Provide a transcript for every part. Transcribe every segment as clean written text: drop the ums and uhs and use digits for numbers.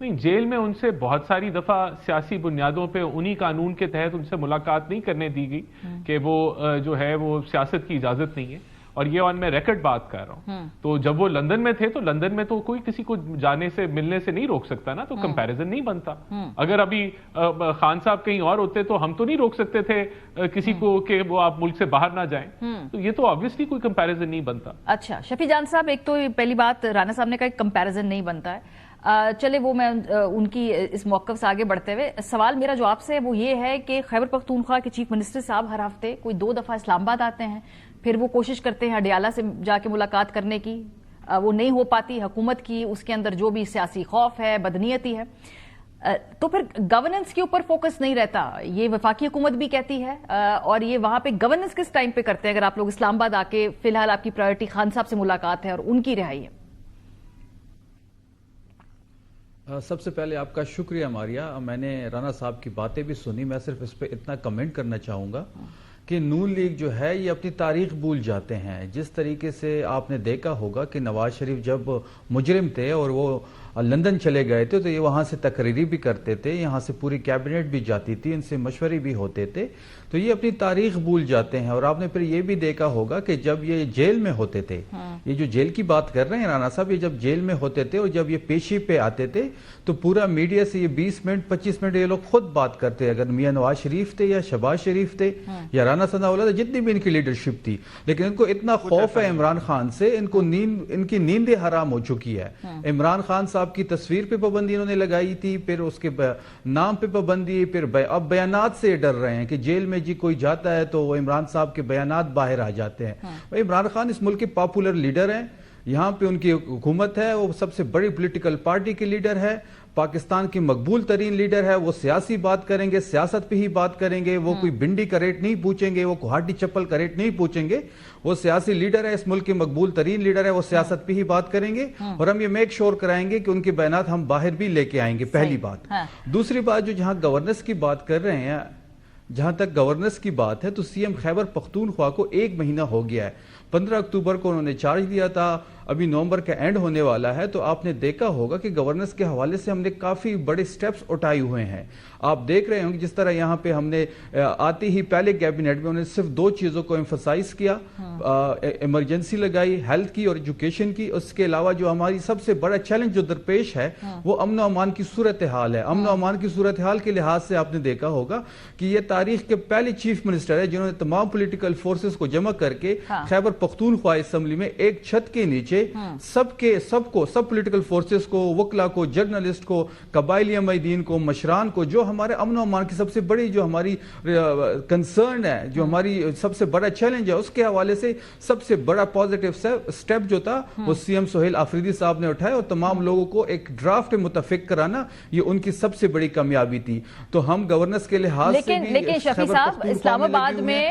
نہیں، جیل میں ان سے بہت ساری دفعہ سیاسی بنیادوں پہ انہی قانون کے تحت ان سے ملاقات نہیں کرنے دی گئی کہ وہ جو ہے وہ سیاست کی اجازت نہیں ہے، اور یہ آن میں ریکارڈ بات کر رہا ہوں. تو جب وہ لندن میں تھے تو لندن میں تو کوئی کسی کو جانے سے ملنے سے نہیں روک سکتا نا، تو کمپیریزن نہیں بنتا. اگر ابھی خان صاحب کہیں اور ہوتے تو ہم تو نہیں روک سکتے تھے کسی کو کہ وہ آپ ملک سے باہر نہ جائیں. تو یہ تو آبویسلی کوئی کمپیریزن نہیں بنتا. اچھا شفیع جان صاحب، ایک تو پہلی بات رانا صاحب نے کہا کہ کمپیریزن نہیں بنتا ہے. چلے وہ میں ان کی اس موقف سے آگے بڑھتے ہوئے سوال میرا جو آپ سے ہے وہ یہ ہے کہ خیبر پختونخوا کے چیف منسٹر صاحب ہر ہفتے کوئی 2 دفعہ اسلام آباد آتے ہیں، پھر وہ کوشش کرتے ہیں اڈیالہ سے جا کے ملاقات کرنے کی، وہ نہیں ہو پاتی. حکومت کی اس کے اندر جو بھی سیاسی خوف ہے، بدنیتی ہے، تو پھر گورننس کے اوپر فوکس نہیں رہتا. یہ وفاقی حکومت بھی کہتی ہے، اور یہ وہاں پہ گورننس کس ٹائم پہ کرتے ہیں اگر آپ لوگ اسلام آباد آ کے فی الحال آپ کی پرائرٹی خان صاحب سے ملاقات ہے اور ان کی رہائی ہے؟ سب سے پہلے آپ کا شکریہ ماریہ. میں نے رانا صاحب کی باتیں بھی سنی، میں صرف اس پہ اتنا کمنٹ کرنا چاہوں گا کہ نون لیگ جو ہے یہ اپنی تاریخ بھول جاتے ہیں. جس طریقے سے آپ نے دیکھا ہوگا کہ نواز شریف جب مجرم تھے اور وہ لندن چلے گئے تھے تو یہ وہاں سے تقریری بھی کرتے تھے، یہاں سے پوری کیبنٹ بھی جاتی تھی، ان سے مشورے بھی ہوتے تھے. تو یہ اپنی تاریخ بھول جاتے ہیں. اور آپ نے پھر یہ بھی دیکھا ہوگا کہ جب یہ جیل میں ہوتے تھے، یہ جو جیل کی بات کر رہے ہیں رانا صاحب، یہ جب جیل میں ہوتے تھے اور جب یہ پیشی پہ آتے تھے تو پورا میڈیا سے یہ 20 منٹ 25 منٹ یہ لوگ خود بات کرتے. اگر میاں نواز شریف تھے یا شہباز شریف تھے یا رانا ثناء اللہ تھے، جتنی بھی ان کی لیڈرشپ تھی، لیکن ان کو اتنا خوف ہے عمران خان سے، ان کی نیندیں حرام ہو چکی ہے. عمران خان صاحب کی تصویر پہ پابندی انہوں نے لگائی تھی، پھر اس کے نام پہ پابندی، پھر اب بیانات سے ڈر رہے ہیں کہ جیل میں جی کوئی جاتا ہے تو وہ عمران صاحب کے بیانات باہر آ جاتے ہیں. عمران خان اس ملک کے پاپولر لیڈر ہیں، یہاں پہ ان کی حکومت ہے، وہ سب سے بڑی پولیٹیکل پارٹی کے لیڈر ہے، پاکستان کی مقبول ترین لیڈر ہے. وہ سیاسی بات کریں گے، سیاست پہ ہی بات کریں گے، وہ کوئی بنڈی کا ریٹ نہیں پوچھیں گے، وہ کوہاٹی چپل کا ریٹ نہیں پوچھیں گے. وہ سیاسی لیڈر ہے، اس ملک کے مقبول ترین لیڈر ہے، وہ سیاست پہ ہی بات کریں گے اور ہم یہ میک شور کرائیں گے کہ ان کے بیانات ہم باہر بھی لے کے آئیں گے. پہلی بات. دوسری بات، جو جہاں گورننس کی بات کر رہے ہیں، جہاں تک گورننس کی بات ہے تو سی ایم خیبر پختونخوا کو 1 مہینہ ہو گیا ہے. 15 اکتوبر کو انہوں نے چارج دیا تھا، ابھی نومبر کا اینڈ ہونے والا ہے. تو آپ نے دیکھا ہوگا کہ گورننس کے حوالے سے ہم نے کافی بڑے سٹیپس اٹھائے ہوئے ہیں. آپ دیکھ رہے ہوں کہ جس طرح یہاں پہ ہم نے آتے ہی پہلے کیبنٹ میں انہوں نے صرف 2 چیزوں کو ایمفسائز کیا، ایمرجنسی لگائی، ہیلتھ کی اور ایجوکیشن کی. اس کے علاوہ جو ہماری سب سے بڑا چیلنج جو درپیش ہے وہ امن و امان کی صورتحال ہے. امن و امان کی صورتحال کے لحاظ سے آپ نے دیکھا ہوگا کہ یہ تاریخ کے پہلے چیف منسٹر ہے جنہوں نے تمام پولیٹیکل فورسز کو جمع کر کے خیبر پختونخوا اسمبلی میں ایک چھت کے نیچے سب پولیٹیکل فورسز کو، وکلا کو، جرنلسٹ کو، قبائلی عمائدین کو، مشران کو، جو ہمارے امن و امان کی سب سے بڑی جو ہماری کنسرن ہے، جو ہماری سب سے بڑا چیلنج ہے، اس کے حوالے سے سب سے بڑا پازیٹیو سٹیپ جو تھا وہ سی ایم سہیل آفریدی صاحب نے اٹھایا اور تمام لوگوں کو ایک ڈرافٹ متفق کرانا، یہ ان کی سب سے بڑی کامیابی تھی. تو ہم گورننس کے لحاظ سے بھی لیکن شفیع صاحب، اسلام آباد میں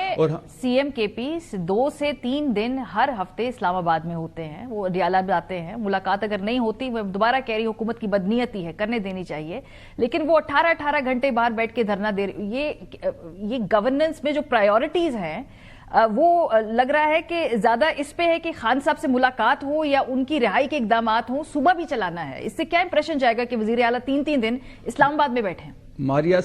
سی ایم کے پی 2 سے 3 دن ہر ہفتے اسلام آباد میں ہوتے ہیں، وہ اڈیالہ جاتے ہیں. ملاقات اگر نہیں ہوتی، میں دوبارہ کہہ رہی ہوں حکومت کی بدنیتی ہے، کرنے دینی چاہیے، لیکن وہ 18 گھنٹے باہر بیٹھ کے دھرنا دے رہی. یہ گورننس میں جو پرائیورٹیز ہیں وہ لگ رہا ہے کہ زیادہ اس پہ ہے کہ خان صاحب سے ملاقات ہو یا ان کی رہائی کے اقدامات ہوں. صوبہ بھی چلانا ہے، اس سے کیا امپریشن جائے گا کہ وزیر اعلیٰ 3 دن اسلام آباد میں بیٹھے ہیں؟ ماریہ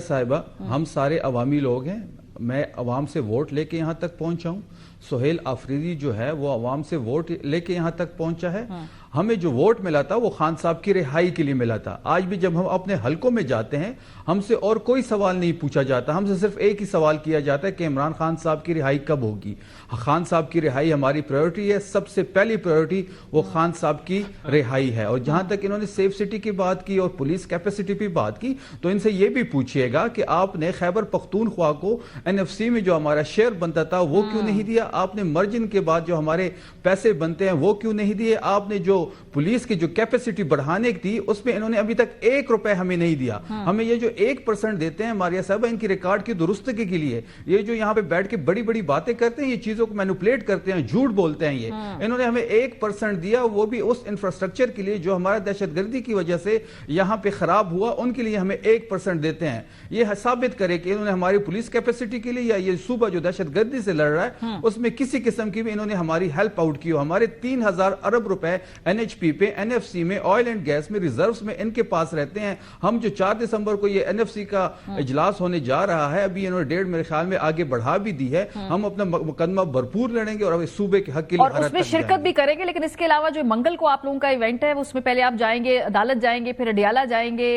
صاحبہ، ہم سارے عوامی لوگ ہیں، میں عوام سے ووٹ لے کے یہاں تک پہنچا ہوں. سہیل آفریدی جو ہے وہ عوام سے ووٹ لے کے یہاں تک پہنچا ہے. ہمیں جو ووٹ ملا تھا وہ خان صاحب کی رہائی کے لیے ملا تھا. آج بھی جب ہم اپنے حلقوں میں جاتے ہیں ہم سے اور کوئی سوال نہیں پوچھا جاتا، ہم سے صرف ایک ہی سوال کیا جاتا ہے کہ عمران خان صاحب کی رہائی کب ہوگی. خان صاحب کی رہائی ہماری پرائیورٹی ہے، سب سے پہلی پرائیورٹی وہ خان صاحب کی رہائی ہے. اور جہاں تک انہوں نے سیف سٹی کی بات کی اور پولیس کیپیسٹی پہ بات کی تو ان سے یہ بھی پوچھئے گا کہ آپ نے خیبر پختونخوا کو NFC میں جو ہمارا شیئر بنتا تھا وہ کیوں نہیں دیا؟ آپ نے مرجن کے بعد جو ہمارے پیسے بنتے ہیں وہ کیوں نہیں دیے؟ آپ نے جو پولیس کی جو کیپیسٹی بڑھانے کی تھی اس میں انہوں نے ابھی تک 1 روپے ہمیں نہیں دیا. ہمیں یہ جو 1% دیتے ہیں ماریہ صاحبہ ان کی ریکارڈ کی درستگی کے لیے، یہ جو یہاں پہ بیٹھ کے بڑی بڑی باتیں کرتے ہیں، یہ چیزوں کو مینوپلیٹ کرتے ہیں، جھوٹ بولتے ہیں. یہ انہوں نے ہمیں 1% دیا، وہ بھی اس انفراسٹرکچر کے لیے جو ہمارا دہشت گردی کی وجہ سے یہاں پہ خراب ہوا، ان کے لیے ہمیں 1% دیتے ہیں. یہ ثابت کرے کہ انہوں نے ہماری پولیس کیپیسٹی کے لیے یا یہ صوبہ جو دہشت گردی سے لڑ رہا ہے اس میں کسی قسم کی بھی انہوں نے ہماری ہیلپ آؤٹ کی ہو. ہمارے 3000 ارب روپے NHP پہ, NFC میں, آئل اینڈ گیس میں, ریزروز میں ان کے پاس رہتے ہیں. ہم جو 4 دسمبر کو یہ NFC کا اجلاس ہونے جا رہا ہے, ابھی انہوں نے ڈیٹ میرے خیال میں آگے بڑھا بھی دی ہے, ہم اپنا مقدمہ بھرپور لڑیں گے اور صوبے کے حق کے لیے اور اس میں شرکت بھی کریں گے. لیکن اس کے علاوہ جو منگل کو آپ لوگوں کا ایونٹ ہے اس میں پہلے آپ جائیں گے, عدالت جائیں گے, پھر اڈیالہ جائیں گے,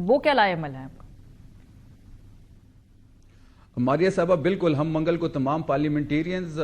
وہ کیا لائے عمل ہے آپ کا؟ ماریہ صاحبہ بالکل, ہم منگل کو تمام پارلیمنٹیرینز,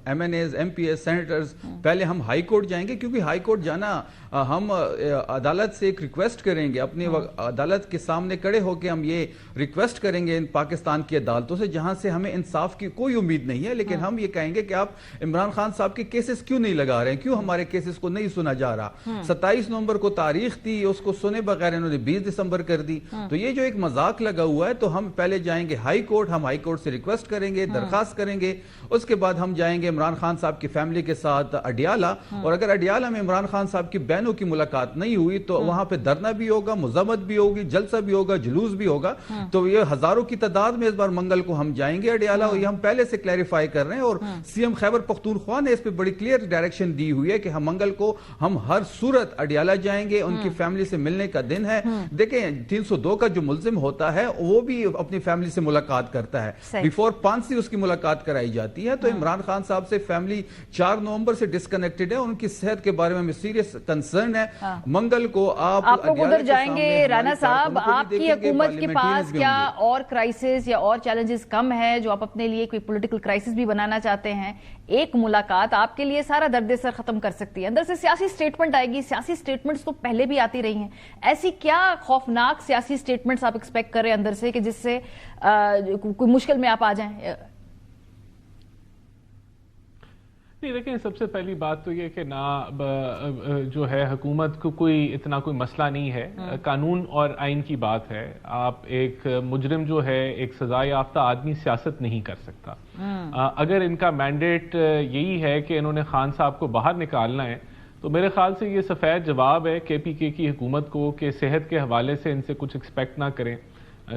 MNAs, MPs, سینیٹرز, پہلے ہم ہائی کورٹ جائیں گے, کیونکہ ہائی کورٹ جانا ہم عدالت سے ایک ریکویسٹ کریں گے, اپنی عدالت کے سامنے کھڑے ہو کے ہم یہ ریکویسٹ کریں گے ان پاکستان کی عدالتوں سے جہاں سے ہمیں انصاف کی کوئی امید نہیں ہے, لیکن ہم یہ کہیں گے کہ آپ عمران خان صاحب کے کیسز کیوں نہیں لگا رہے ہیں, کیوں ہمارے کیسز کو نہیں سنا جا رہا. 27 نومبر کو تاریخ تھی, اس کو سنے بغیر انہوں نے 20 دسمبر کر دی. تو یہ جو ایک مذاق لگا ہوا ہے, تو ہم پہلے جائیں گے ہائی کورٹ, ہم ہائی کورٹ سے ریکویسٹ کریں گے, درخواست کریں گے, اس کے بعد ہم جائیں گے عمران خان صاحب کی فیملی کے ساتھ اڈیالہ, اور اگر اڈیالہ میں عمران خان صاحب کی بہنوں کی ملاقات نہیں ہوئی تو وہاں پہ دھرنا بھی ہوگا, مذمت بھی ہوگی, جلسہ بھی ہوگا, جلوس بھی ہوگا. تو یہ ہزاروں کی تعداد میں اس بار منگل کو ہم جائیں گے اڈیالہ, اور یہ ہم پہلے سے کلیریفائی کر رہے ہیں, اور CM خیبر پختونخوا نے اس پہ بڑی کلیئر ڈائریکشن دی ہوئی ہے کہ ہم منگل کو ہم ہر صورت اڈیالہ جائیں گے, ان کی فیملی سے ملنے کا دن ہے. دیکھیں 302 کا جو ملزم ہوتا ہے وہ بھی اپنی فیملی سے ملاقات کرتا ہے, بیفور 5 سے اس کی ملاقات کرائی جاتی ہے. تو عمران خان صاحب سے فیملی 4 نومبر سے ڈسکنیکٹڈ ہے, ان کی صحت کے بارے میں ہمیں سیریس کنسرن ہے. منگل کو آپ لوگ ادھر جائیں گے. رانا صاحب, آپ کی حکومت کے پاس کیا اور کرائسس یا اور چیلنجز کم ہے جو آپ اپنے لیے کوئی پولیٹیکل کرائسس بھی بنانا چاہتے ہیں؟ ایک ملاقات آپ کے لیے سارا درد سر ختم کر سکتی ہے. اندر سے سیاسی سٹیٹمنٹ آئے گی, سیاسی سٹیٹمنٹس تو پہلے بھی آتی رہی ہیں, ایسی کیا خوفناک سیاسی سٹیٹمنٹس آپ ایکسپیکٹ کر رہے ہیں اندر سے کہ جس سے کوئی مشکل میں آپ آ جائیں؟ نہیں دیکھیں, سب سے پہلی بات تو یہ کہ جو ہے حکومت کو اتنا کوئی مسئلہ نہیں ہے, قانون اور آئین کی بات ہے. آپ ایک مجرم جو ہے, ایک سزا یافتہ آدمی سیاست نہیں کر سکتا. اگر ان کا مینڈیٹ یہی ہے کہ انہوں نے خان صاحب کو باہر نکالنا ہے, تو میرے خیال سے یہ سفید جواب ہے KPK کی حکومت کو کہ صحت کے حوالے سے ان سے کچھ ایکسپیکٹ نہ کریں.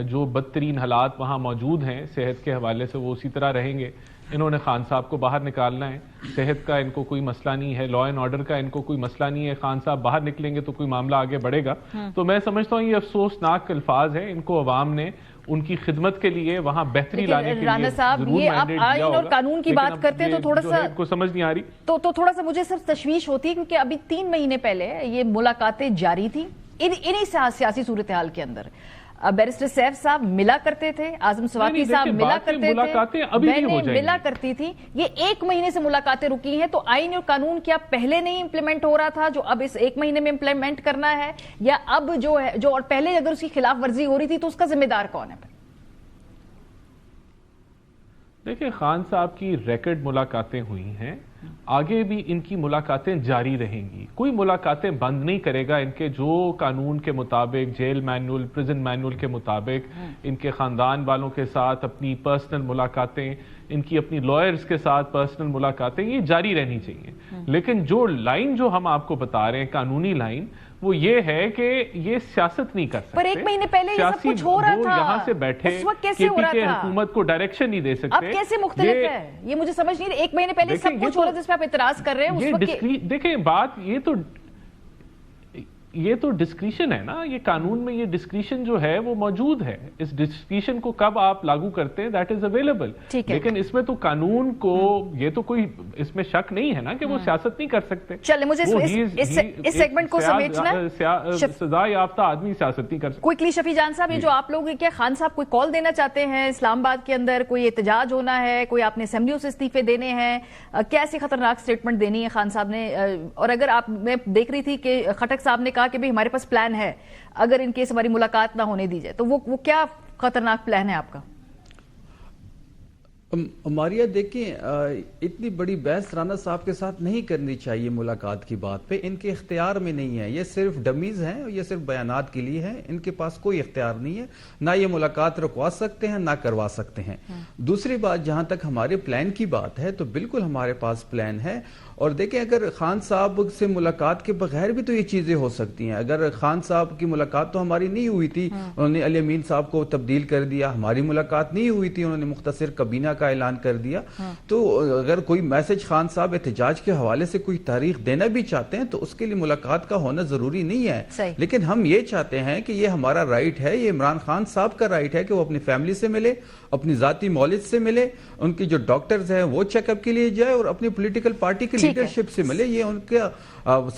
جو بدترین حالات وہاں موجود ہیں صحت کے حوالے سے وہ اسی طرح رہیں گے. انہوں نے خان صاحب کو باہر نکالنا ہے, صحت کا ان کو کوئی مسئلہ نہیں ہے, لا اینڈ آرڈر کا ان کو کوئی مسئلہ نہیں ہے. خان صاحب باہر نکلیں گے تو کوئی معاملہ آگے بڑھے گا. تو میں سمجھتا ہوں یہ افسوسناک الفاظ ہیں, ان کو عوام نے ان کی خدمت کے لیے وہاں بہتری لانے کے لیے ضرور مینڈیٹ دیا ہوگا. اور قانون کی بات کرتے ہیں تو تھوڑا سا کو سمجھ نہیں آ رہی, تو تھوڑا سا مجھے صرف تشویش ہوتی ہے, کیونکہ ابھی 3 مہینے پہلے یہ ملاقاتیں جاری تھیں انہی سیاسی صورتحال کے اندر. بیرسٹر سیف صاحب ملا کرتے تھے, اعظم سواتی صاحب ملا کرتے تھے, بہنیں ملا کرتی تھی. یہ 1 مہینے سے ملاقاتیں رکی ہیں, تو آئین اور قانون کیا پہلے نہیں امپلیمنٹ ہو رہا تھا جو اب اس 1 مہینے میں امپلیمنٹ کرنا ہے, یا اب جو ہے اور پہلے اگر اس کی خلاف ورزی ہو رہی تھی تو اس کا ذمہ دار کون ہے؟ دیکھیں, خان صاحب کی ریکارڈ ملاقاتیں ہوئی ہیں, آگے بھی ان کی ملاقاتیں جاری رہیں گی. کوئی ملاقاتیں بند نہیں کرے گا ان کے, جو قانون کے مطابق, جیل مینول, پریزن مینول کے مطابق ان کے خاندان والوں کے ساتھ اپنی پرسنل ملاقاتیں, ان کی اپنی لائرز کے ساتھ پرسنل ملاقاتیں یہ جاری رہنی چاہیے. لیکن جو لائن جو ہم آپ کو بتا رہے ہیں, قانونی لائن, وہ یہ ہے کہ یہ سیاست نہیں کر سکتے. پر 1 مہینے پہلے یہ سب کچھ ہو رہا تھا, یہاں سے بیٹھے اس وقت کیسے ہو رہا تھا؟ حکومت کو ڈائریکشن نہیں دے سکتے. اب کیسے مختلف ہے یہ مجھے سمجھ نہیں. 1 مہینے پہلے سب کچھ ہو رہا تھا جس پہ آپ اعتراض کر رہے ہیں. دیکھیں بات یہ تو ڈسکریشن ہے نا, یہ قانون میں یہ ڈسکریشن جو ہے وہ موجود ہے. اس ڈسکریشن کو کب آپ لاگو کرتے ہیں دیٹ از اویلیبل. لیکن اس میں تو قانون کو یہ تو کوئی اس میں شک نہیں ہے نا کہ وہ سیاست نہیں کر سکتے. چلے مجھے اس سیگمنٹ کو سمیٹنا, سزا یافتہ آدمی سیاست نہیں کر سکتے. کوئکلی شفیع جان صاحب, یہ جو آپ لوگ کیا خان صاحب کوئی کال دینا چاہتے ہیں اسلام آباد کے اندر, کوئی احتجاج ہونا ہے, کوئی آپ نے اسمبلیوں سے استعفے دینے ہیں, کیا ایسی خطرناک سٹیٹمنٹ دینی ہے خان صاحب نے؟ اور اگر آپ, میں دیکھ رہی تھی کہ خٹک صاحب نے کہا کہ بھی ہمارے پاس پلان ہے اگر ان کیس ہماری ملاقات نہ ہونے دی جائے, تو وہ کیا خطرناک پلان ہے آپ کا؟ ماریہ دیکھیں, اتنی بڑی بحث رانا صاحب کے ساتھ نہیں کرنی چاہیے ملاقات کی بات پہ. ان کے اختیار میں نہیں ہے, یہ صرف ڈمیز ہیں, یہ صرف بیانات کے لیے ہیں. ان کے پاس کوئی اختیار نہیں ہے, نہ یہ ملاقات رکوا سکتے ہیں نہ کروا سکتے ہیں. دوسری بات, جہاں تک ہمارے پلان کی بات ہے تو بالکل ہمارے پاس پلان ہے, اور دیکھیں اگر خان صاحب سے ملاقات کے بغیر بھی تو یہ چیزیں ہو سکتی ہیں. اگر خان صاحب کی ملاقات تو ہماری نہیں ہوئی تھی, انہوں نے علی امین صاحب کو تبدیل کر دیا, ہماری ملاقات نہیں ہوئی تھی, انہوں نے مختصر کابینہ کا اعلان کر دیا. تو اگر کوئی میسج خان صاحب احتجاج کے حوالے سے کوئی تاریخ دینا بھی چاہتے ہیں تو اس کے لیے ملاقات کا ہونا ضروری نہیں ہے. لیکن ہم یہ چاہتے ہیں کہ یہ ہمارا رائٹ ہے, یہ عمران خان صاحب کا رائٹ ہے کہ وہ اپنی فیملی سے ملے, اپنی ذاتی مولد سے ملے, ان کی جو ڈاکٹرز ہیں وہ چیک اپ کے لیے جائے اور اپنی پولیٹیکل پارٹی کی لیڈرشپ سے ملے. یہ ان کا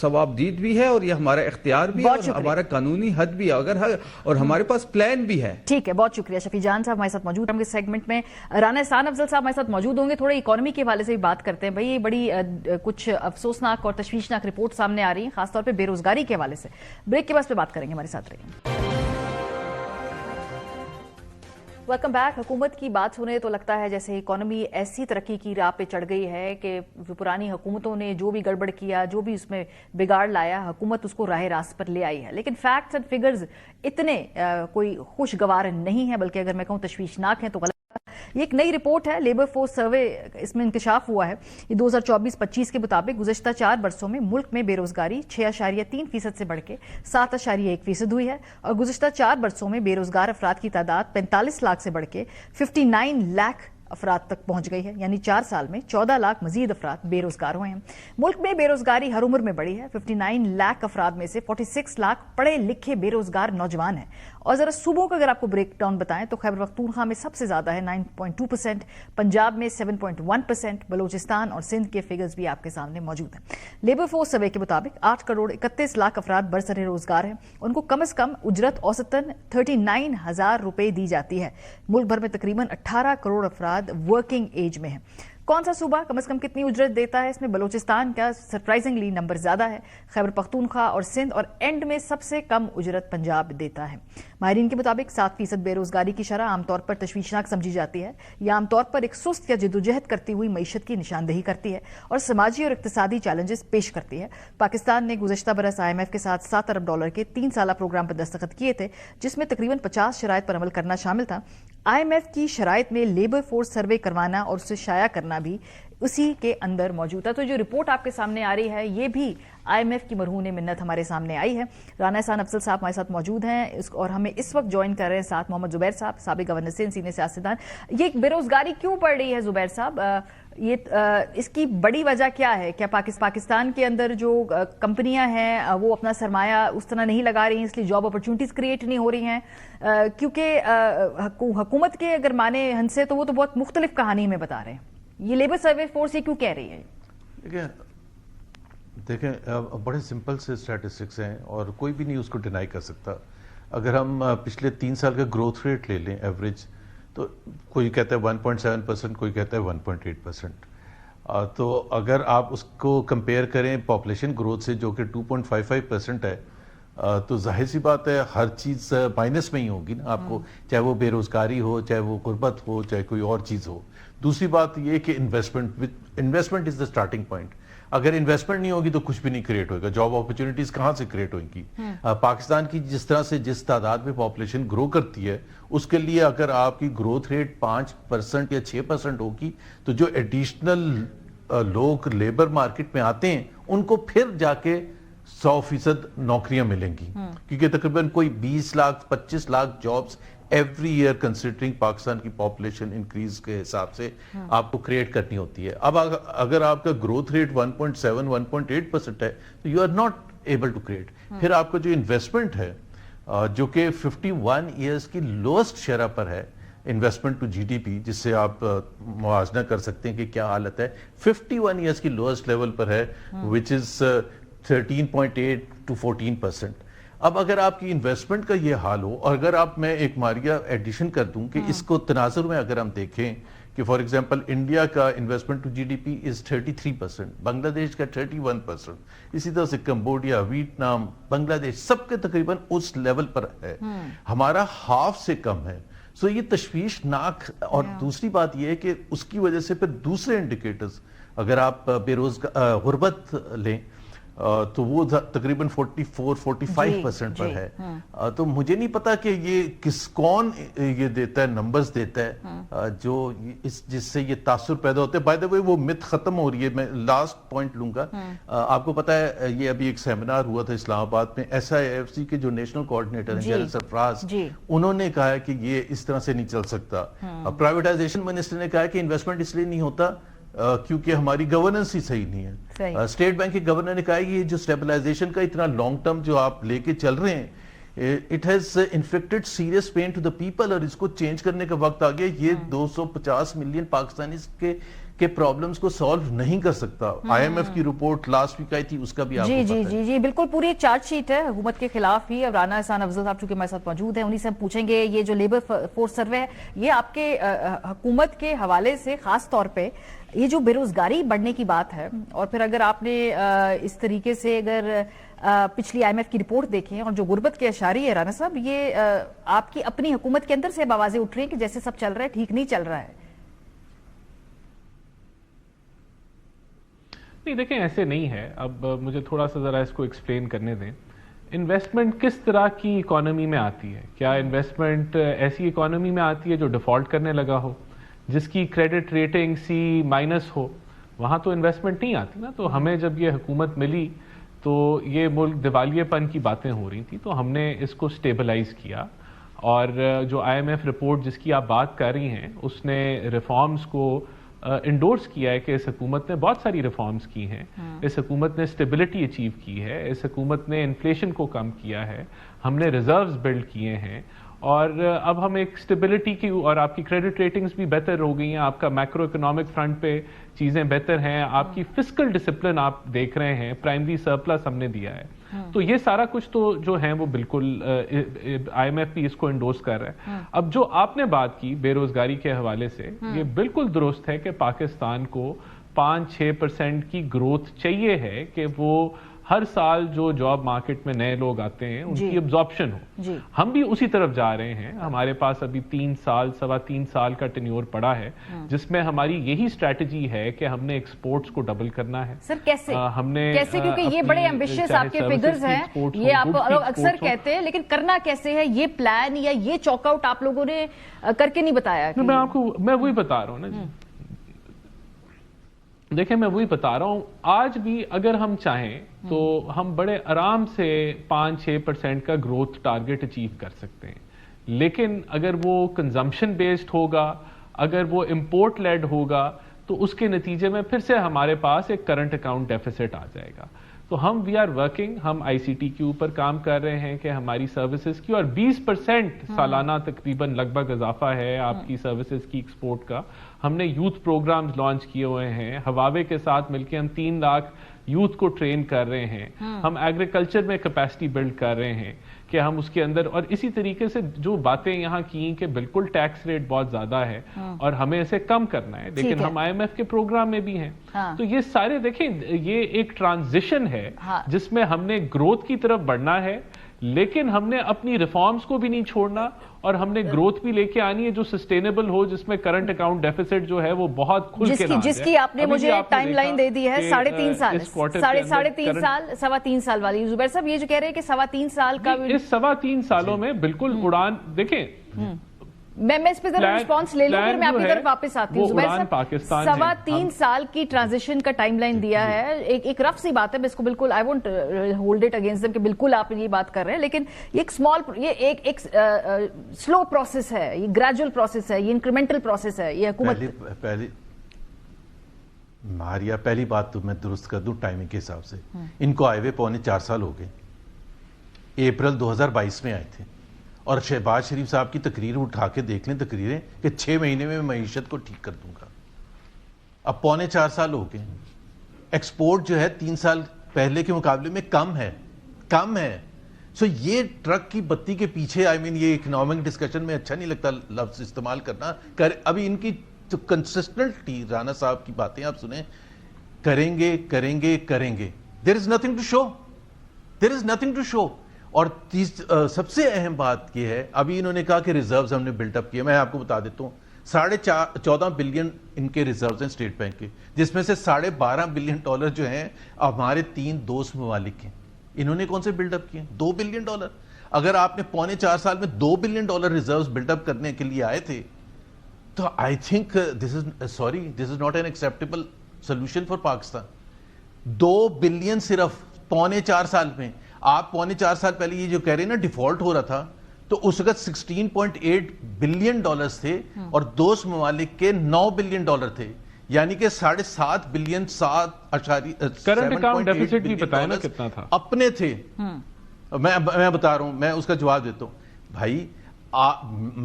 ثوابدید بھی ہے اور یہ ہمارا اختیار بھی ہے اور ہمارا قانونی حد بھی ہے اور ہمارے پاس پلان بھی ہے. ٹھیک ہے, بہت شکریہ. شفیع جان صاحب ہمارے ساتھ موجود ہیں اس سیگمنٹ میں. رانا احسان افضل صاحب ہمارے ساتھ موجود ہوں گے. تھوڑے اکانومی کے حوالے سے بھی بات کرتے ہیں. بھائی یہ بڑی کچھ افسوسناک اور تشویشناک رپورٹ سامنے آ رہی ہیں, خاص طور پہ بے روزگاری کے حوالے سے. بریک کے بعد پہ بات کریں گے, ہمارے ساتھ رہیے. Welcome back. حکومت کی بات سنے تو لگتا ہے جیسے اکانومی ایسی ترقی کی راہ پہ چڑھ گئی ہے کہ پرانی حکومتوں نے جو بھی گڑبڑ کیا, جو بھی اس میں بگاڑ لایا, حکومت اس کو راہ راست پر لے آئی ہے. لیکن فیکٹس اینڈ فگرز اتنے کوئی خوشگوار نہیں ہیں, بلکہ اگر میں کہوں تشویشناک ہیں تو غلط. یہ ایک نئی رپورٹ ہے, لیبر فورس سروے, اس میں انکشاف ہوا ہے. یہ 2024-25 کے مطابق گزشتہ 4 برسوں میں ملک میں بے روزگاری 6.3% سے بڑھ کے 7.1% ہوئی ہے, اور گزشتہ 4 برسوں میں بے روزگار افراد کی تعداد 45 لاکھ سے بڑھ کے 59 لاکھ افراد تک پہنچ گئی ہے. یعنی 4 سال میں 14 لاکھ مزید افراد بے روزگار ہوئے ہیں. ملک میں بے روزگاری ہر عمر میں بڑھی ہے. 59 لاکھ افراد میں سے 46 لاکھ پڑھے لکھے بے روزگار نوجوان ہیں. اور ذرا صوبوں کا اگر آپ کو بریک ڈاؤن بتائیں تو خیبر پختونخوا میں سب سے زیادہ ہے 9.2%, پنجاب میں 7.1%, بلوچستان اور سندھ کے فگرز بھی آپ کے سامنے موجود ہیں. لیبر فورس سروے کے مطابق 8 کروڑ 31 لاکھ افراد برسر روزگار ہیں. ان کو کم از کم اجرت اوسطاً 39,000 روپے دی جاتی ہے. ملک بھر میں تقریباً 18 کروڑ افراد ورکنگ ایج میں ہیں. کون سا صوبہ کم از کم کتنی اجرت دیتا ہے؟ اس میں بلوچستان کا سرپرائزنگلی نمبر زیادہ ہے, خیبر پختونخوا اور سندھ, اور اینڈ میں سب سے کم اجرت پنجاب دیتا ہے. ماہرین کے مطابق 7% بے روزگاری کی شرح عام طور پر تشویشناک سمجھی جاتی ہے. یہ عام طور پر ایک سست یا جدوجہد کرتی ہوئی معیشت کی نشاندہی کرتی ہے اور سماجی اور اقتصادی چیلنجز پیش کرتی ہے. پاکستان نے گزشتہ برس IMF کے ساتھ $7 ارب کے 3 سالہ پروگرام پر دستخط کیے تھے, جس میں تقریباً 50 شرائط پر عمل کرنا شامل تھا. IMF کی شرائط میں لیبر فورس سروے کروانا اور اسے شائع کرنا بھی اسی کے اندر موجود تھا. تو جو رپورٹ آپ کے سامنے آ رہی ہے یہ بھی IMF کی مرہون منت ہمارے سامنے آئی ہے. رانا احسان افضل صاحب ہمارے ساتھ موجود ہیں اور ہمیں اس وقت جوائن کر رہے ہیں ساتھ محمد زبیر صاحب, سابق گورنر سندھ, سینئر سیاستدان. یہ بے روزگاری کیوں بڑھ رہی ہے زبیر صاحب؟ یہ اس کی بڑی وجہ کیا ہے؟ کیا پاکستان کے اندر جو کمپنیاں ہیں وہ اپنا سرمایہ اس طرح نہیں لگا رہی ہیں, اس لیے جاب اپرچونٹیز کریٹ نہیں ہو رہی ہیں؟ کیونکہ حکومت کے اگر مانے ہنسے تو وہ تو بہت مختلف کہانی میں بتا رہے ہیں. یہ لیبر سروے فورس یہ کیوں کہہ رہی ہے؟ دیکھیں بڑے سمپل سے اسٹیٹسٹکس ہیں اور کوئی بھی نہیں اس کو ڈینائی کر سکتا. اگر ہم پچھلے 3 سال کا گروتھ ریٹ لے لیں ایوریج, تو کوئی کہتا ہے 1.7%, کوئی کہتا ہے 1.8%. تو اگر آپ اس کو کمپیئر کریں پاپولیشن گروتھ سے جو کہ 2.55% ہے, تو ظاہر سی بات ہے ہر چیز مائنس میں ہی ہوگی نا آپ کو, چاہے وہ بے روزگاری ہو, چاہے وہ غربت ہو, چاہے کوئی اور چیز ہو. دوسری بات یہ کہ investment is the starting point. اگر انویسٹمنٹ نہیں ہوگی تو کچھ بھی نہیں کریٹ ہوگا. جاب اپرچونٹیز کہاں سے کریٹ ہوئیں گی؟ پاکستان کی جس طرح سے جس تعداد میں پاپولیشن گرو کرتی ہے, اس کے لیے اگر آپ کی گروتھ ریٹ 5% یا 6% ہوگی تو جو ایڈیشنل لوگ لیبر مارکیٹ میں آتے ہیں ان کو پھر جا کے 100% نوکریاں ملیں گی, کیونکہ تقریباً کوئی 20 lakh 25 lakh jobs every year considering Pakistan کی پاپولیشن انکریز کے حساب سے آپ کو کریٹ کرنی ہوتی ہے. اب اگر آپ کا گروتھ ریٹ 1.7-1.8% ہے تو you are not able to create. پھر آپ کا جو انویسٹمنٹ ہے جو کہ 51 ایئرس کی لوسٹ شرح پر ہے, انویسٹمنٹ ٹو GDP, جس سے آپ موازنہ کر سکتے ہیں کہ کیا حالت ہے, 51 ایئرس کی لوسٹ لیول پر ہے, which is 13.8 to 14%. اب اگر آپ کی انویسٹمنٹ کا یہ حال ہو, اور اگر آپ میں ایک ماریا ایڈیشن کر دوں کہ اس کو تناظر میں اگر ہم دیکھیں کہ فار ایگزامپل انڈیا کا انویسٹمنٹ ٹو GDP از 33%, بنگلہ دیش کا 31%, اسی طرح سے کمبوڈیا, ویتنام, بنگلہ دیش سب کے تقریباً اس لیول پر ہے, ہمارا ہاف سے کم ہے. سو یہ تشویشناک. اور دوسری بات یہ ہے کہ اس کی وجہ سے پھر دوسرے انڈیکیٹرز, اگر آپ غربت لیں تو وہ تقریباً 44-45% پر ہے. تو مجھے نہیں پتا کہ یہ کون یہ دیتا ہے، نمبرز دیتا ہے جو جس سے یہ تاثر پیدا ہوتے ہیں. بائی دا وے وہ مت ختم ہو رہی ہے. میں لاسٹ پوائنٹ لوں گا. آپ کو پتا ہے یہ ابھی ایک سیمینار ہوا تھا اسلام آباد میں، SIFC کے جو نیشنل کوآرڈینیٹر ہیں جنرل سرفراز، انہوں نے کہا ہے کہ یہ اس طرح سے نہیں چل سکتا. پرائیویٹائزیشن منسٹر نے کہا ہے کہ انویسٹمنٹ اس لیے نہیں ہوتا کیونکہ ہماری گورننس ہی صحیح نہیں ہے. اسٹیٹ بینک کے گورنر نے کہا کہ یہ جو اسٹیبلائزیشن کا اتنا لانگ ٹرم جو آپ لے کے چل رہے ہیں، it has inflicted serious pain to the people, اور اس کو چینج کرنے کا وقت آ گیا. یہ 250 ملین پاکستانیز کے پرابلمز کو سالو نہیں کر سکتا. IMF کی رپورٹ لاسٹ ویک آئی تھی، اس کا بھی آپ کو پتہ ہے. جی بالکل، پوری ایک چارج شیٹ ہے حکومت کے خلاف ہی. رانا احسان افضل صاحب چونکہ ہمارے ساتھ موجود ہیں، انہی سے ہم پوچھیں گے یہ جو لیبر فورس سروے ہے، یہ آپ کے حکومت کے حوالے سے خاص طور پہ یہ جو بے روزگاری بڑھنے کی بات ہے، اور پھر اگر آپ نے اس طریقے سے اگر پچھلی IMF کی رپورٹ دیکھیں اور جو غربت کے اشاریے ہے رانا صاحب، یہ آپ کی اپنی حکومت کے اندر سے آوازیں اٹھ رہی ہیں کہ جیسے سب چل رہا ہے ٹھیک نہیں چل رہا ہے. نہیں دیکھیں، ایسے نہیں ہے. اب مجھے تھوڑا سا ذرا اس کو ایکسپلین کرنے دیں. انویسٹمنٹ کس طرح کی اکانومی میں آتی ہے؟ کیا انویسٹمنٹ ایسی اکانومی میں آتی ہے جو ڈیفالٹ کرنے لگا ہو، جس کی کریڈٹ ریٹنگ C- ہو؟ وہاں تو انویسٹمنٹ نہیں آتی نا. تو ہمیں جب یہ حکومت ملی تو یہ ملک دیوالیے پن کی باتیں ہو رہی تھیں، تو ہم نے اس کو سٹیبلائز کیا. اور جو IMF رپورٹ جس کی آپ بات کر رہی ہیں، اس نے ریفارمز کو انڈورس کیا ہے کہ اس حکومت نے بہت ساری ریفارمز کی ہیں. اس حکومت نے سٹیبلٹی اچیو کی ہے، اس حکومت نے انفلیشن کو کم کیا ہے، ہم نے ریزروز بلڈ کیے ہیں، اور اب ہم ایک سٹیبلٹی کی، اور آپ کی کریڈٹ ریٹنگز بھی بہتر ہو گئی ہیں، آپ کا میکرو اکنامک فرنٹ پہ چیزیں بہتر ہیں، آپ کی فسکل ڈسپلن آپ دیکھ رہے ہیں، پرائمری سرپلس ہم نے دیا ہے. تو یہ سارا کچھ تو جو ہیں وہ بالکل IMF بھی اس کو انڈورس کر رہا ہے. اب جو آپ نے بات کی بے روزگاری کے حوالے سے، یہ بالکل درست ہے کہ پاکستان کو 5-6% کی گروتھ چاہیے ہے کہ وہ ہر سال جو جاب مارکیٹ میں نئے لوگ آتے ہیں ان کی ابزارپشن ہو. ہم بھی اسی طرف جا رہے ہیں. ہمارے پاس ابھی 3-3.25 سال کا ٹینیور پڑا ہے، جس میں ہماری یہی اسٹریٹجی ہے کہ ہم نے ایکسپورٹس کو ڈبل کرنا ہے. سر کیسے؟ ہم نے کیونکہ یہ بڑے ایمبیشیس آپ کے فگرز ہیں، یہ آپ لوگ اکثر کہتے ہیں، لیکن کرنا کیسے ہے؟ یہ پلان یا یہ چوک آؤٹ آپ لوگوں نے کر کے نہیں بتایا؟ میں وہی بتا رہا ہوں نا جی. دیکھیں میں وہی بتا رہا ہوں، آج بھی اگر ہم چاہیں تو ہم بڑے آرام سے 5-6% کا گروتھ ٹارگٹ اچیو کر سکتے ہیں. لیکن اگر وہ کنزمپشن بیسڈ ہوگا، اگر وہ امپورٹ لیڈ ہوگا، تو اس کے نتیجے میں پھر سے ہمارے پاس ایک کرنٹ اکاؤنٹ ڈیفیسٹ آ جائے گا. تو ہم وی آر ورکنگ، ہم ICT کے اوپر کام کر رہے ہیں کہ ہماری سروسز کی، اور 20% سالانہ تقریباً لگ بھگ اضافہ ہے آپ کی سروسز کی ایکسپورٹ کا. ہم نے یوتھ پروگرامز لانچ کیے ہوئے ہیں، ہواوے کے ساتھ مل کے ہم 3 لاکھ یوتھ کو ٹرین کر رہے ہیں. ہم ایگریکلچر میں کیپیسٹی بلڈ کر رہے ہیں کہ ہم اس کے اندر، اور اسی طریقے سے جو باتیں یہاں کی کہ بالکل ٹیکس ریٹ بہت زیادہ ہے اور ہمیں اسے کم کرنا ہے، لیکن ہم IMF کے پروگرام میں بھی ہیں. تو یہ سارے دیکھیں، یہ ایک ٹرانزیشن ہے جس میں ہم نے گروتھ کی طرف بڑھنا ہے، لیکن ہم نے اپنی ریفارمز کو بھی نہیں چھوڑنا، اور ہم نے گروتھ بھی لے کے آنی ہے جو سسٹینیبل ہو، جس میں کرنٹ اکاؤنٹ ڈیفیسٹ جو ہے وہ بہت کھل کے نہ آ جائے. جس کی آپ نے مجھے ٹائم لائن دے دی ہے 3.5 سال، 3.5 سال والی. زبیر صاحب یہ جو کہہ رہے ہیں کہ 3.25 سال کا، اس 3.25 سالوں میں بالکل اڑان. دیکھیں میں اس پہ ذرا رسپانس لے لوں، پھر میں آپ کی طرف واپس آتی ہوں. زبیر صاحب 3.25 سال کی ٹرانزیشن کا ٹائم لائن دیا ہے. ایک رف سی بات ہے، میں اس کو بالکل I won't hold it against them کہ بالکل آپ یہ بات کر رہے ہیں، لیکن یہ ایک سلو پروسیس ہے، یہ گریجول پروسیس ہے، یہ انکریمنٹل پروسیس ہے. یہ حکومت پہلی بات تو میں درست کر دوں ٹائمنگ کے حساب سے. ان کو آئے ہوئے 4.25 سال ہو گئے. اپریل 2022 میں آئے تھے، اور شہباز شریف صاحب کی تقریر اٹھا کے دیکھ لیں تقریریں کہ 6 مہینے میں معیشت کو ٹھیک کر دوں گا. اب 4.25 سال ہو گئے. ایکسپورٹ جو ہے 3 سال پہلے کے مقابلے میں کم ہے. سو یہ ٹرک کی بتی کے پیچھے، یہ اکنامک ڈسکشن میں اچھا نہیں لگتا لفظ استعمال کرنا. ابھی ان کی تو کنسسٹنٹلی، رانا صاحب کی باتیں آپ سنیں، کریں گے. دیر از نتھنگ ٹو شو. اور سب سے اہم بات یہ ہے، ابھی انہوں نے کہا کہ ریزروز ہم نے بلٹ اپ کیے. میں آپ کو بتا دیتا ہوں 14.5 بلین ان کے ریزروز ہیں اسٹیٹ بینک کے، جس میں سے $12.5 بلین جو ہیں ہمارے 3 دوست ممالک ہیں. انہوں نے کون سے بلڈ اپ کیے؟ $2 بلین. اگر آپ نے 3.25 سال میں $2 بلین ریزروز بلڈ اپ کرنے کے لیے آئے تھے تو I think this is not an acceptable solution for Pakistan. 2 billion صرف 3.25 سال میں. آپ 3.25 سال پہلے یہ جو کہہ رہے ہیں نا ڈیفالٹ ہو رہا تھا، تو اس وقت $16.8 بلین تھے اور دوست ممالک کے $9 بلین تھے، یعنی کہ 7.5 بلین کرنٹ اکاؤنٹ ڈیفیسٹ بھی بتایا نا کتنا تھا اپنے تھے. میں بتا رہا ہوں، میں اس کا جواب دیتا ہوں. بھائی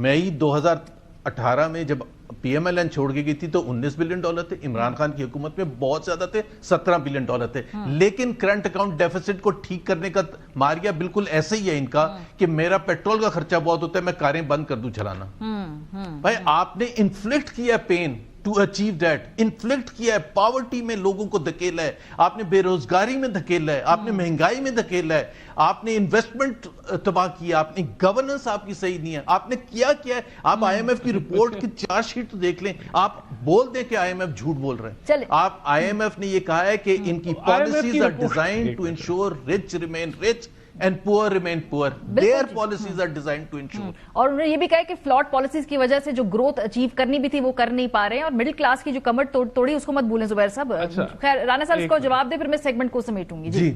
مئی 2018 میں جب پی ایم ایل این چھوڑ کے گئی تھی تو $19 بلین تھے. عمران خان کی حکومت میں بہت زیادہ تھے، $17 بلین تھے. لیکن کرنٹ اکاؤنٹ ڈیفیسٹ کو ٹھیک کرنے کا ماریا بالکل ایسے ہی ہے ان کا کہ میرا پیٹرول کا خرچہ بہت ہوتا ہے، میں کاریں بند کر دوں چلانا. بھائی آپ نے انفلکٹ کیا pain to achieve that, inflict کیا ہے، پاورٹی میں لوگوں کو دھکیلا ہے، آپ نے بے روزگاری میں دھکیلا ہے، آپ نے مہنگائی میں دھکیلا ہے، آپ نے انویسٹمنٹ تباہ کیا، آپ نے گورننس آپ کی صحیح نہیں ہے. آپ نے کیا ہے؟ آپ آئی ایم ایف کی رپورٹ کی چارج شیٹ دیکھ لیں. آپ بول دیں کہ آئی ایم ایف جھوٹ بول رہے ہیں. آپ آئی ایم ایف نے یہ کہا ہے کہ ان کی policies are designed to ensure rich remain rich and poor remain poor. Their policies are designed to ensure. اور انہوں نے یہ بھی کہا کہ فلاٹ پالیسیز کی وجہ سے جو گروتھ اچیو کرنی بھی تھی وہ کر نہیں پا رہے ہیں، اور مڈل کلاس کی جو کمر توڑی اس کو مت بھولیں. زبیر صاحب خیر رانا صاحب اس کو جواب دیں، پھر میں سیگمنٹ کو سمیٹوں گی. جی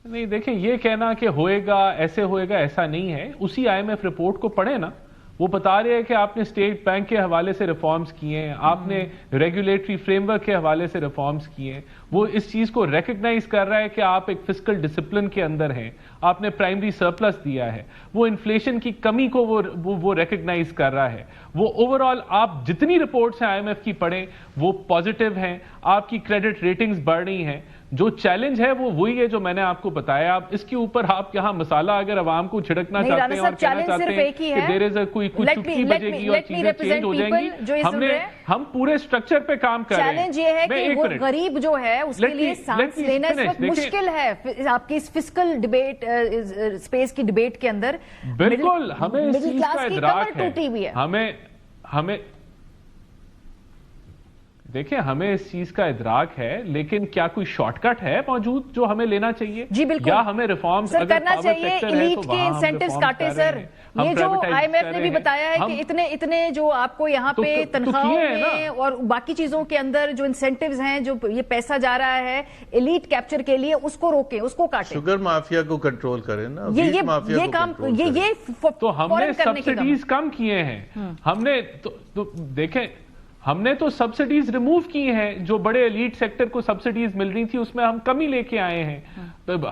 نہیں دیکھیں، یہ کہنا کہ ہوئے گا ایسے ہوئے گا ایسا نہیں ہے. اسی آئی ایم ایف رپورٹ کو پڑھیں نا، وہ بتا رہے ہیں کہ آپ نے اسٹیٹ بینک کے حوالے سے ریفارمز کیے ہیں، آپ نے ریگولیٹری فریم ورک کے حوالے سے ریفارمز کیے ہیں. وہ اس چیز کو ریکگنائز کر رہا ہے کہ آپ ایک فسکل ڈسپلن کے اندر ہیں، آپ نے پرائمری سرپلس دیا ہے. وہ انفلیشن کی کمی کو وہ ریکگنائز کر رہا ہے. وہ اوور آل آپ جتنی رپورٹس ہیں آئی ایم ایف کی پڑھیں وہ پازیٹیو ہیں، آپ کی کریڈٹ ریٹنگز بڑھ رہی ہیں. جو چیلنج ہے وہ وہی ہے جو میں نے آپ کو بتایا. اب اس کے اوپر آپ یہاں مسالہ اگر عوام کو چھڑکنا چاہتے ہیں اور کہنا چاہتے ہیں کہ دیر از کوئی چٹکی بجے گی اور چیزیں چینج ہو جائیں گی، ہم پورے سٹرکچر پہ کام کر رہے ہیں. چیلنج یہ ہے کہ وہ غریب جو ہے اس کے لیے سانس لینا اس وقت مشکل ہے آپ کی اس فسکل ڈیبیٹ اسپیس کی ڈیبیٹ کے اندر. بالکل ہمیں اس چیز کا ادراک ہے، ہمیں دیکھیں ہمیں اس چیز کا ادراک ہے، لیکن کیا کوئی شارٹ کٹ ہے موجود جو ہمیں لینا چاہیے؟ جی بالکل، یا ہمیں ریفارمز اگر کرنا چاہیے. ایلیٹ کے انسینٹیوز کاٹے سر. یہ جو آئی ایم ایف نے بھی بتایا ہے کہ اتنے جو آپ کو یہاں پہ تنخواہوں میں اور باقی چیزوں کے اندر جو انسینٹیوز ہیں، جو یہ پیسہ جا رہا ہے ایلیٹ کیپچر کے لیے، اس کو روکیں، اس کو کاٹیں. شوگر مافیا کو کنٹرول کریں نا. یہ کام تو ہم نے سبسڈیز کم کیے ہیں. ہم نے دیکھیں ہم نے تو سبسڈیز ریموو کی ہیں، جو بڑے ایلیٹ سیکٹر کو سبسڈیز مل رہی تھی اس میں ہم کمی لے کے آئے ہیں.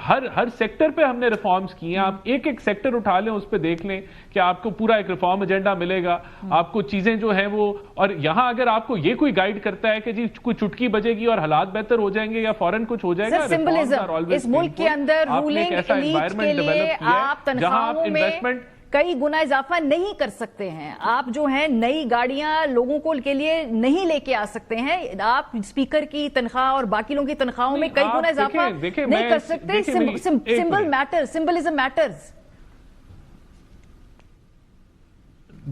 ہر سیکٹر پہ ہم نے ریفارمز کی ہیں. آپ ایک سیکٹر اٹھا لیں، اس پہ دیکھ لیں کہ آپ کو پورا ایک ریفارم ایجنڈا ملے گا. آپ کو چیزیں جو ہیں وہ، اور یہاں اگر آپ کو یہ کوئی گائیڈ کرتا ہے کہ جی کوئی چٹکی بجے گی اور حالات بہتر ہو جائیں گے یا فوراً کچھ ہو جائے گا، سمبلزم اس ملک کے اندر رولنگ ایلیٹ کے لیے آپ تنخواہوں میں کئی گنا اضافہ نہیں کر سکتے ہیں. آپ جو ہیں نئی گاڑیاں لوگوں کو کے لیے نہیں لے کے آ سکتے ہیں. آپ اسپیکر کی تنخواہ اور باقی لوگوں کی تنخواہوں میں کئی گنا اضافہ نہیں کر سکتے. Symbolism matters.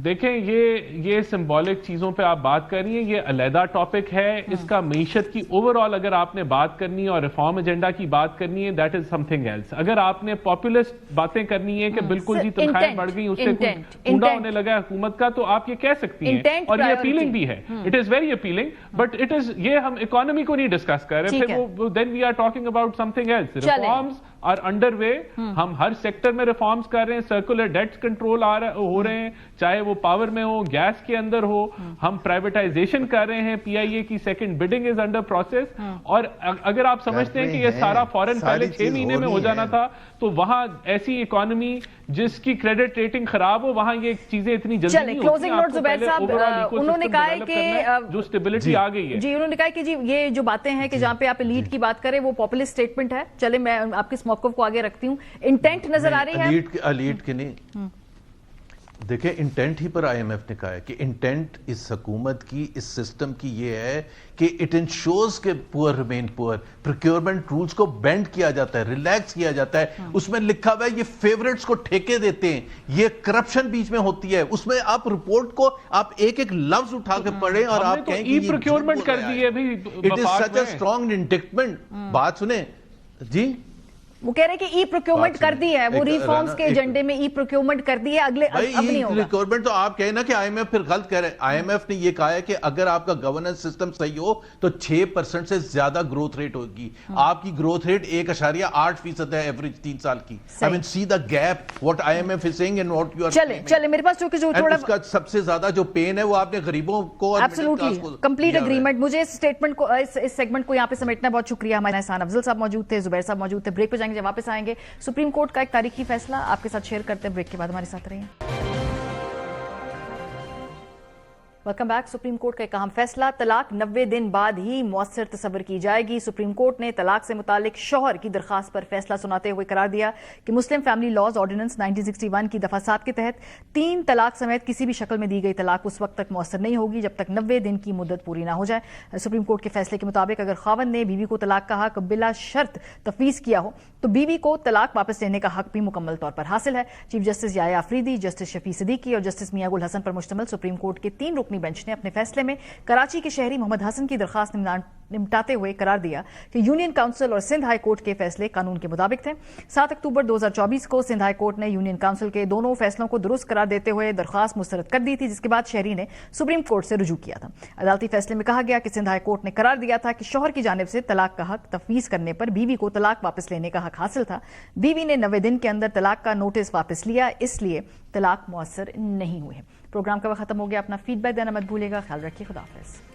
دیکھیں یہ سمبولک چیزوں پہ آپ بات کر رہی ہیں، یہ علیحدہ ٹاپک ہے. اس کا معیشت کی اوور آل اگر آپ نے بات کرنی ہے اور ریفارم ایجنڈا کی بات کرنی ہے، that is something else. اگر آپ نے پاپولسٹ باتیں کرنی ہے کہ بالکل جی تنخواہیں بڑھ گئی، اس سے اونڈا ہونے لگا حکومت کا، تو آپ یہ کہہ سکتی ہیں، اور یہ اپیلنگ بھی ہے. It is very appealing, but it is یہ ہم اکانومی کو نہیں ڈسکس کر رہے، پھر then we are talking about something else. Reforms are under way. ہم ہر سیکٹر میں ریفارمز کر رہے ہیں. سرکولر ڈیٹس کنٹرول ہو رہے ہیں، چاہے وہ پاور میں ہو، گیس کے اندر ہو. ہم پرائیویٹائزیشن کر رہے ہیں. پی آئی اے کی second bidding is under process. اور اگر آپ سمجھتے ہیں کہ یہ سارا فورن پہلے 6 مہینے میں ہو جانا تھا، تو وہاں ایسی اکانومی جس کی کریڈٹ ریٹنگ خراب ہو، وہاں یہ چیزیں اتنی جلدی نہیں ہوتی. انہوں نے کہا کہ جو اسٹیبلٹی آ گئی ہے، جی انہوں نے کہا کہ جی یہ جو باتیں ہیں کہ جہاں پہ آپ ایلیٹ کی بات کریں وہ پاپولسٹ اسٹیٹمنٹ ہے. چلے میں آپ کے اس موقف کو آگے رکھتی ہوں. انٹینٹ نظر آ رہی ہے ایلیٹ کے نہیں، دیکھیں انٹینٹ ہی پر آئی ایم ایف نے کہا ہے کہ انٹینٹ اس حکومت کی، اس سسٹم کی یہ ہے کہ اٹ انشورز کہ پور ریمین پور، پروکیورمنٹ رولز کو بینڈ کیا جاتا ہے، ریلیکس کیا جاتا ہے. اس میں لکھا ہوا ہے یہ فیورٹس کو ٹھیکے دیتے ہیں، یہ کرپشن بیچ میں ہوتی ہے. اس میں آپ رپورٹ کو آپ ایک ایک لفظ اٹھا کے پڑھیں اور آپ کہیں کہ یہ پروکیورمنٹ کر دی ہے بھی. It is such a strong indictment. بات سنیں جی، وہ کہہ رہے ہیں کہ ای پروکیورمنٹ کر دی ہے، وہ ریفارمز کے ایجنڈے میں ای پروکیورمنٹ کر دی ہے، اگلے اب نہیں ہوگا. پروکیورمنٹ تو آپ کہیں نا کہ آئی ایم ایف پھر غلط کہہ رہے ہیں. آئی ایم ایف نے یہ کہا ہے کہ اگر آپ کا گورننس سسٹم صحیح ہو تو 6% سے زیادہ گروتھ ریٹ ہوگی. آپ کی گروتھ ریٹ 1.8% ہے ایوریج 3 سال کی. I mean see the gap what IMF is saying and what you are saying. چلے میرے پاس جو تھوڑا اس کا سب سے زیادہ جو پین ہے وہ آپ نے غریبوں کو، ایبسولوٹلی کمپلیٹ اگریمنٹ. مجھے اس سٹیٹمنٹ کو، اس سیگمنٹ کو یہاں پہ سمیٹنا بہت شکریہ. ہمارے احسان افضل صاحب موجود تھے، زبیر صاحب موجود تھے. بریک پہ جائیں گے، جب واپس آئیں گے سپریم کورٹ کا ایک تاریخی فیصلہ آپ کے ساتھ شیئر کرتے ہیں. بریک کے بعد ہمارے ساتھ رہیے. Welcome back. سپریم کورٹ کا ایک اہم فیصلہ، طلاق 90 دن بعد ہی مؤثر تصور کی جائے گی. سپریم کورٹ نے طلاق سے متعلق شوہر کی درخواست پر فیصلہ سناتے ہوئے قرار دیا کہ مسلم فیملی لاز آرڈیننس 1961 کی دفعہ 7 کے تحت 3 طلاق سمیت کسی بھی شکل میں دی گئی طلاق اس وقت تک مؤثر نہیں ہوگی جب تک 90 دن کی مدت پوری نہ ہو جائے. سپریم کورٹ کے فیصلے کے مطابق اگر خاوند نے بیوی کو طلاق کا حق بلا شرط تفویض کیا ہو تو بیوی کو طلاق واپس لینے کا حق بھی مکمل طور پر حاصل ہے. چیف جسٹس یحییٰ آفریدی، جسٹس شفیع صدیقی اور جسٹس میاں گل حسن پر مشتمل سپریم کورٹ کے 3 رکنی بینچ نے اپنے فیصلے میں کراچی کے شہری محمد حسن کی درخواست نمٹاتے ہوئے قرار دیا کہ یونین کونسل اور سندھ ہائی کورٹ کے فیصلے قانون کے مطابق تھے. 7 اکتوبر 2024 کو سندھ ہائی کورٹ نے یونین کونسل کے دونوں فیصلوں کو درست قرار دیتے ہوئے درخواست مسترد کر دی تھی، جس کے بعد شہری نے سپریم کورٹ سے رجوع کیا تھا. عدالتی فیصلے میں کہا گیا کہ سندھ ہائی کورٹ نے قرار دیا تھا کہ شوہر کی جانب سے طلاق کا حق تفویض کرنے پر بیوی کو طلاق واپس لینے کا حق حاصل تھا. بیوی نے 90 دن کے اندر طلاق کا نوٹس واپس لیا، اس لیے طلاق مؤثر نہیں ہوئے. پروگرام کا وقت ختم ہو گیا. اپنا فیڈ بیک دینا مت بھولیے گا. خیال رکھیے. خدا حافظ.